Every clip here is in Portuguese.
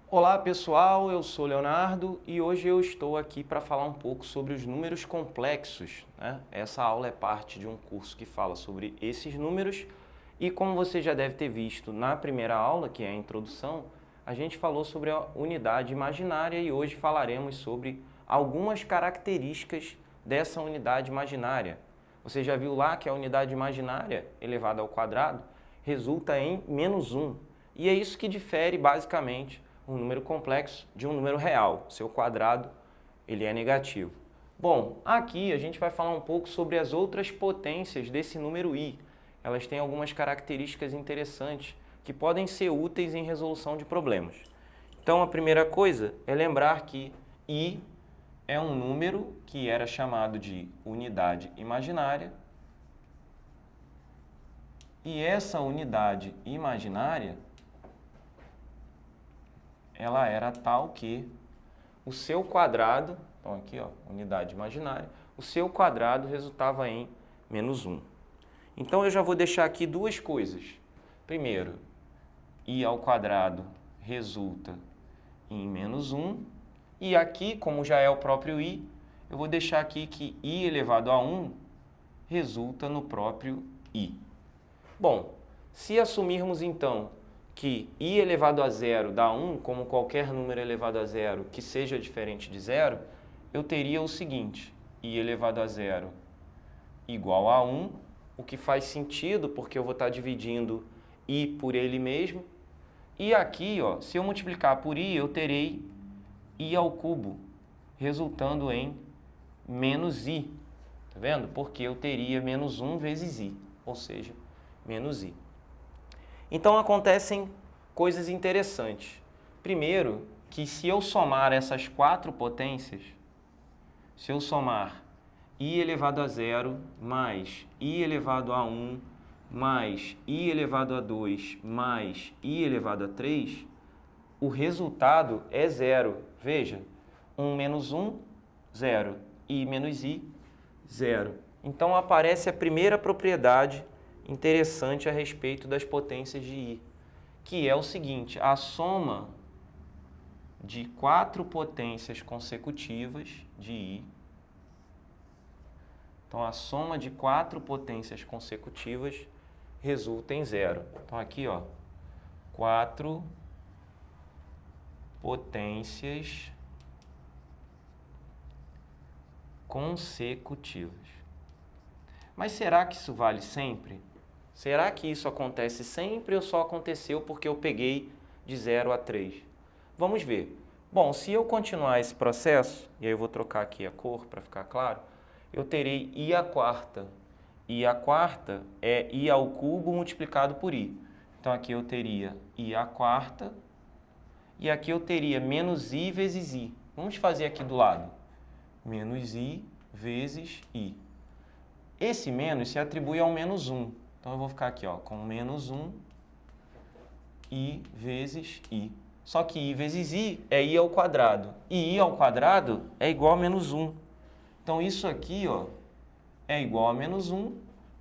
Olá pessoal, eu sou Leonardo e hoje eu estou aqui para falar um pouco sobre os números complexos, né? Essa aula é parte de um curso que fala sobre esses números e como você já deve ter visto na primeira aula, que é a introdução, a gente falou sobre a unidade imaginária e hoje falaremos sobre algumas características dessa unidade imaginária. Você já viu lá que a unidade imaginária elevada ao quadrado resulta em -1 e é isso que difere basicamente um número complexo de um número real. Seu quadrado, ele é negativo. Bom, aqui a gente vai falar um pouco sobre as outras potências desse número i. Elas têm algumas características interessantes que podem ser úteis em resolução de problemas. Então, a primeira coisa é lembrar que i é um número que era chamado de unidade imaginária e essa unidade imaginária ela era tal que o seu quadrado, então aqui ó, unidade imaginária, o seu quadrado resultava em -1. Então eu já vou deixar aqui duas coisas. Primeiro, i ao quadrado resulta em -1 e aqui, como já é o próprio i, eu vou deixar aqui que i elevado a 1 resulta no próprio i. Bom, se assumirmos então que i elevado a zero dá 1, como qualquer número elevado a zero que seja diferente de zero, eu teria o seguinte, i elevado a zero igual a 1, o que faz sentido porque eu vou estar dividindo i por ele mesmo. E aqui, ó, se eu multiplicar por i, eu terei i ao cubo, resultando em -i. Tá vendo? Porque eu teria -1 vezes i, ou seja, -i. Então acontecem coisas interessantes. Primeiro, que se eu somar essas quatro potências, se eu somar i elevado a zero mais i elevado a 1 mais i elevado a 2 mais i elevado a 3, o resultado é zero. Veja, 1 menos 1, 0. I menos i, 0. Então aparece a primeira propriedade interessante a respeito das potências de i, que é o seguinte, a soma de quatro potências consecutivas de i, então a soma de quatro potências consecutivas resulta em zero. Então aqui, ó, 4 potências consecutivas. Mas será que isso vale sempre? Será que isso acontece sempre ou só aconteceu porque eu peguei de 0 a 3? Vamos ver. Bom, se eu continuar esse processo, e aí eu vou trocar aqui a cor para ficar claro, eu terei i à quarta. I à quarta é i ao cubo multiplicado por i. Então aqui eu teria i à quarta e aqui eu teria menos i vezes i. Vamos fazer aqui do lado. Menos i vezes i. Esse menos se atribui ao -1. Então eu vou ficar aqui ó, com -1 i vezes i. Só que i vezes i é i ao quadrado. E i ao quadrado é igual a -1. Então isso aqui ó, é igual a -1.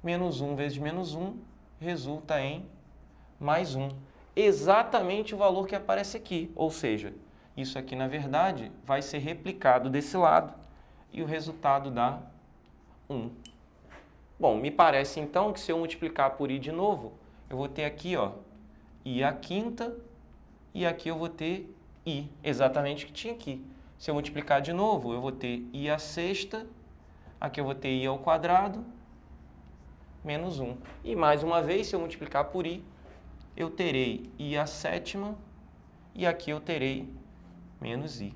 -1 vezes -1 resulta em mais 1. Exatamente o valor que aparece aqui. Ou seja, isso aqui na verdade vai ser replicado desse lado e o resultado dá 1. Bom, me parece então que se eu multiplicar por i de novo, eu vou ter aqui, ó, i à quinta e aqui eu vou ter i, exatamente o que tinha aqui. Se eu multiplicar de novo, eu vou ter i à sexta, aqui eu vou ter i ao quadrado, menos 1. E mais uma vez, se eu multiplicar por i, eu terei i à sétima e aqui eu terei menos i.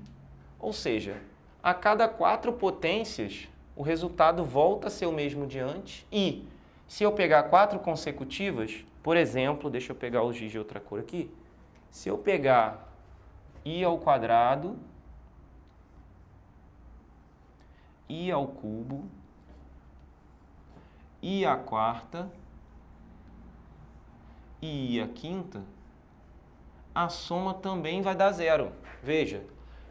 Ou seja, a cada quatro potências, o resultado volta a ser o mesmo de antes e, se eu pegar quatro consecutivas, por exemplo, deixa eu pegar o giz de outra cor aqui, se eu pegar i ao quadrado, i ao cubo, i à quarta e i à quinta, a soma também vai dar zero. Veja,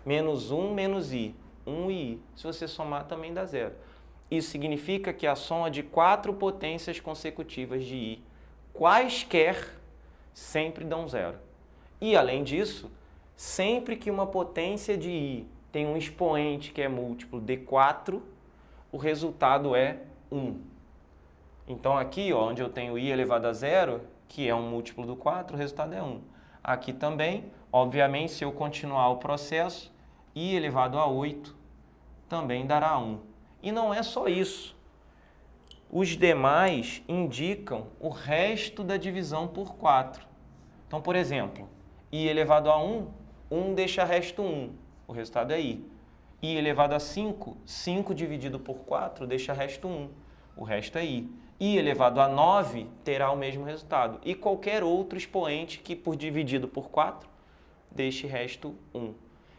-1 menos i, 1 e i. Se você somar, também dá zero. Isso significa que a soma de quatro potências consecutivas de i, quaisquer, sempre dão zero. E, além disso, Sempre que uma potência de i tem um expoente que é múltiplo de 4, o resultado é 1. Então aqui, ó, onde eu tenho i elevado a zero, que é um múltiplo do 4, o resultado é 1. Aqui também, obviamente, se eu continuar o processo, i elevado a 8 também dará 1. E não é só isso. Os demais indicam o resto da divisão por 4. Então, por exemplo, i elevado a 1, 1 deixa resto 1, o resultado é i. i elevado a 5, 5 dividido por 4 deixa resto 1, o resto é i. i elevado a 9 terá o mesmo resultado. E qualquer outro expoente que, por dividido por 4, deixe resto 1.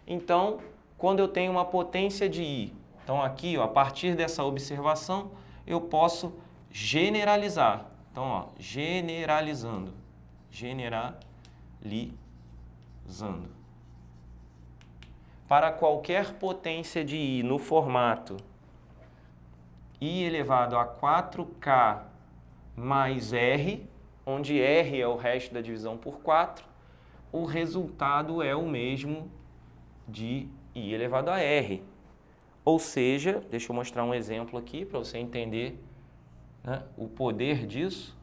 Então, quando eu tenho uma potência de i, então aqui, ó, a partir dessa observação, eu posso generalizar. Então, ó, generalizando. Para qualquer potência de i no formato i elevado a 4k mais r, onde r é o resto da divisão por 4, o resultado é o mesmo de i elevado a r. Ou seja, deixa eu mostrar um exemplo aqui para você entender, né, o poder disso.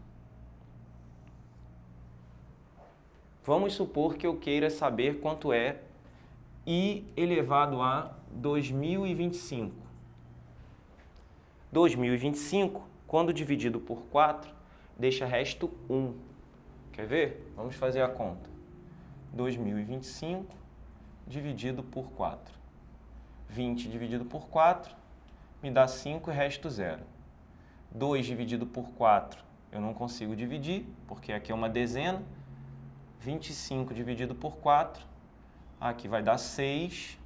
Vamos supor que eu queira saber quanto é i elevado a 2025. 2025, quando dividido por 4, deixa resto 1. Quer ver? Vamos fazer a conta. 2025 dividido por 4. 20 dividido por 4 me dá 5 e resto 0. 2 dividido por 4 eu não consigo dividir, porque aqui é uma dezena. 25 dividido por 4, aqui vai dar 6,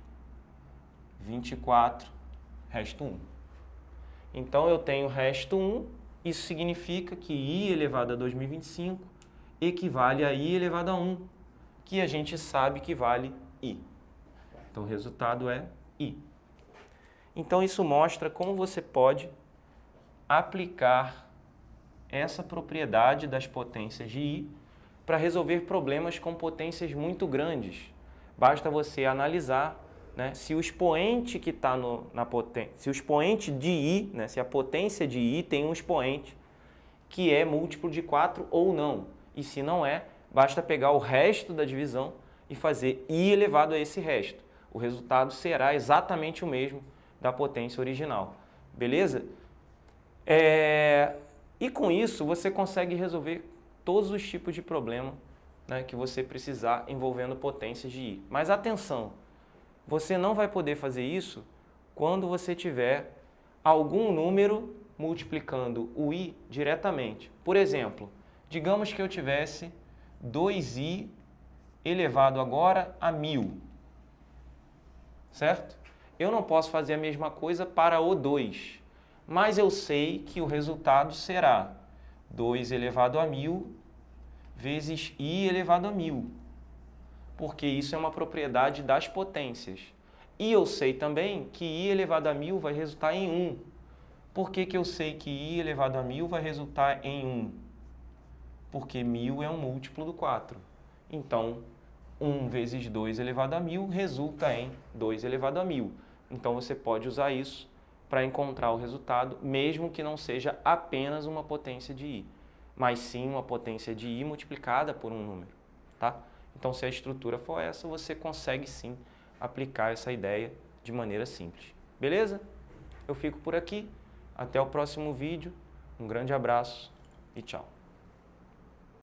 24, resto 1. Então, eu tenho resto 1, isso significa que i elevado a 2025 equivale a i elevado a 1, que a gente sabe que vale i. Então, o resultado é i. Então, isso mostra como você pode aplicar essa propriedade das potências de i para resolver problemas com potências muito grandes. Basta você analisar, né, se o expoente que está na potência, se o expoente de i, né, se a potência de i tem um expoente que é múltiplo de 4 ou não. E se não é, basta pegar o resto da divisão e fazer i elevado a esse resto. O resultado será exatamente o mesmo da potência original. Beleza? E com isso você consegue resolver todos os tipos de problema, né, que você precisar envolvendo potências de i. Mas atenção, você não vai poder fazer isso quando você tiver algum número multiplicando o i diretamente. Por exemplo, digamos que eu tivesse 2i elevado agora a 1000, certo? Eu não posso fazer a mesma coisa para o 2, mas eu sei que o resultado será 2 elevado a 1000 vezes i elevado a 1000, porque isso é uma propriedade das potências. E eu sei também que i elevado a 1000 vai resultar em 1. Por que eu sei que i elevado a 1000 vai resultar em 1? Porque 1000 é um múltiplo do 4. Então, 1 vezes 2 elevado a 1000 resulta em 2 elevado a 1000. Então, você pode usar isso para encontrar o resultado, mesmo que não seja apenas uma potência de i, mas sim uma potência de i multiplicada por um número, tá? Então, se a estrutura for essa, você consegue sim aplicar essa ideia de maneira simples. Beleza? Eu fico por aqui. Até o próximo vídeo. Um grande abraço e tchau.